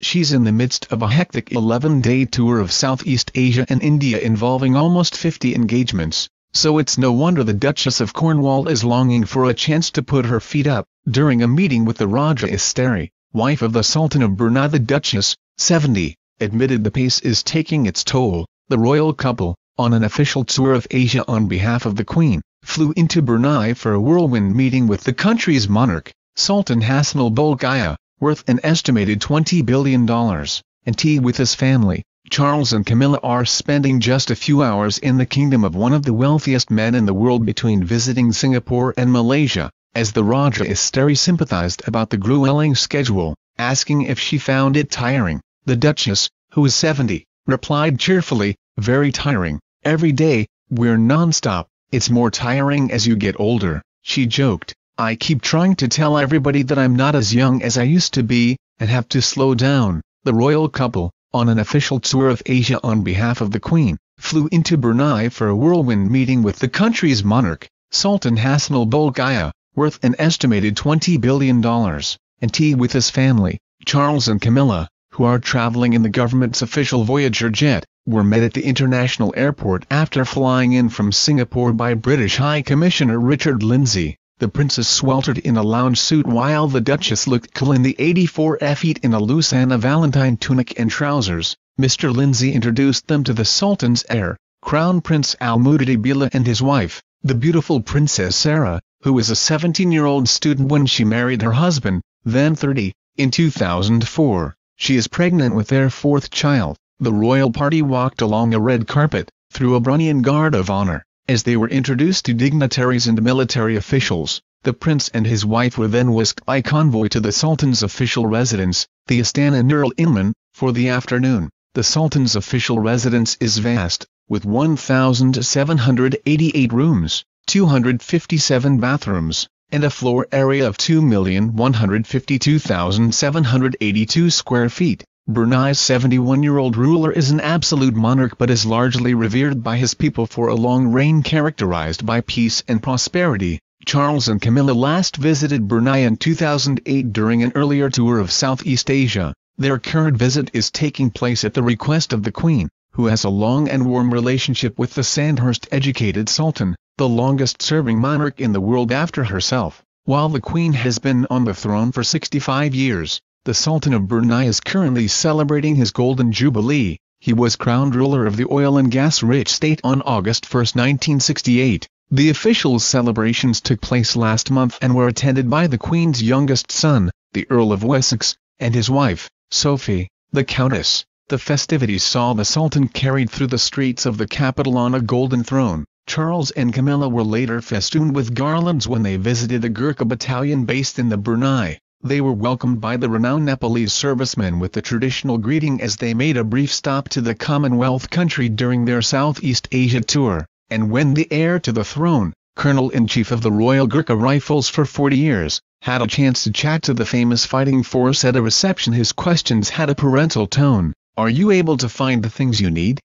She's in the midst of a hectic 11-day tour of Southeast Asia and India involving almost 50 engagements, so it's no wonder the Duchess of Cornwall is longing for a chance to put her feet up. During a meeting with the Raja Isteri, wife of the Sultan of Brunei, the Duchess, 70, admitted the pace is taking its toll. The royal couple, on an official tour of Asia on behalf of the Queen, flew into Brunei for a whirlwind meeting with the country's monarch, Sultan Hassan al-Bolkiah, worth an estimated $20 billion, and tea with his family. Charles and Camilla are spending just a few hours in the kingdom of one of the wealthiest men in the world between visiting Singapore and Malaysia, as the Raja Isteri sympathized about the grueling schedule, asking if she found it tiring. The Duchess, who is 70, replied cheerfully, "Very tiring. Every day, we're non-stop. It's more tiring as you get older," she joked. "I keep trying to tell everybody that I'm not as young as I used to be, and have to slow down." The royal couple, on an official tour of Asia on behalf of the Queen, flew into Brunei for a whirlwind meeting with the country's monarch, Sultan Hassan al-Bolkiah, worth an estimated $20 billion, and tea with his family. Charles and Camilla, who are traveling in the government's official Voyager jet, were met at the international airport after flying in from Singapore by British High Commissioner Richard Lindsay. The princess sweltered in a lounge suit while the Duchess looked cool in the 84 feet in a loose Anna Valentine tunic and trousers. Mr. Lindsay introduced them to the Sultan's heir, Crown Prince Al-Muad'Dib Billah, and his wife, the beautiful Princess Sarah, who was a 17-year-old student when she married her husband, then 30, in 2004. She is pregnant with their fourth child. The royal party walked along a red carpet, through a Bruneian guard of honor, as they were introduced to dignitaries and military officials. The prince and his wife were then whisked by convoy to the Sultan's official residence, the Istana Nur al-Iman, for the afternoon. The Sultan's official residence is vast, with 1,788 rooms, 257 bathrooms, and a floor area of 2,152,782 square feet. Brunei's 71-year-old ruler is an absolute monarch but is largely revered by his people for a long reign characterized by peace and prosperity. Charles and Camilla last visited Brunei in 2008 during an earlier tour of Southeast Asia. Their current visit is taking place at the request of the Queen, who has a long and warm relationship with the Sandhurst-educated Sultan, the longest-serving monarch in the world after herself. While the Queen has been on the throne for 65 years, the Sultan of Brunei is currently celebrating his Golden Jubilee. He was crowned ruler of the oil and gas-rich state on August 1, 1968. The official celebrations took place last month and were attended by the Queen's youngest son, the Earl of Wessex, and his wife, Sophie, the Countess. The festivities saw the Sultan carried through the streets of the capital on a golden throne. Charles and Camilla were later festooned with garlands when they visited a Gurkha battalion based in the Brunei. They were welcomed by the renowned Nepalese servicemen with the traditional greeting as they made a brief stop to the Commonwealth country during their Southeast Asia tour, and when the heir to the throne, Colonel-in-Chief of the Royal Gurkha Rifles for 40 years, had a chance to chat to the famous fighting force at a reception, his questions had a parental tone. "Are you able to find the things you need?"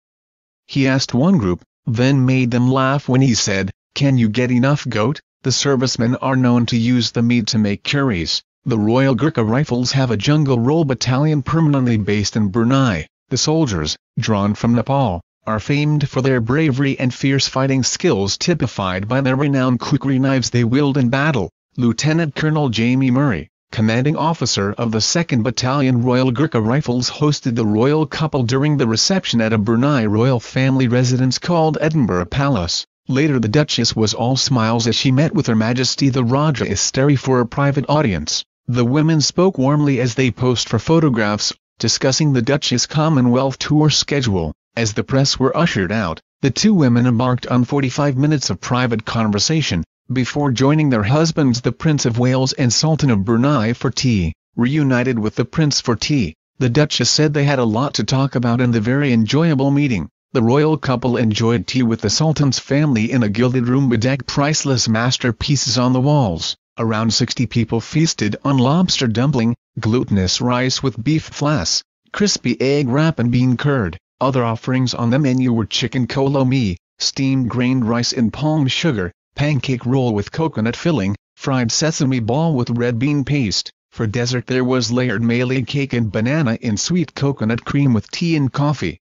he asked one group, then made them laugh when he said, "Can you get enough goat?" The servicemen are known to use the meat to make curries. The Royal Gurkha Rifles have a jungle roll battalion permanently based in Brunei. The soldiers, drawn from Nepal, are famed for their bravery and fierce fighting skills typified by their renowned kukri knives they wield in battle. Lieutenant Colonel Jamie Murray, commanding officer of the 2nd Battalion Royal Gurkha Rifles, hosted the royal couple during the reception at a Brunei royal family residence called Edinburgh Palace. Later the Duchess was all smiles as she met with Her Majesty the Raja Isteri for a private audience. The women spoke warmly as they posed for photographs, discussing the Duchess' Commonwealth tour schedule. As the press were ushered out, the two women embarked on 45 minutes of private conversation, before joining their husbands the Prince of Wales and Sultan of Brunei for tea. Reunited with the Prince for tea, the Duchess said they had a lot to talk about in the very enjoyable meeting. The royal couple enjoyed tea with the Sultan's family in a gilded room bedecked priceless masterpieces on the walls. Around 60 people feasted on lobster dumpling, glutinous rice with beef flass, crispy egg wrap and bean curd. Other offerings on the menu were chicken kolo mee, steamed grained rice in palm sugar, pancake roll with coconut filling, fried sesame ball with red bean paste, For dessert there was layered Malay cake and banana in sweet coconut cream with tea and coffee.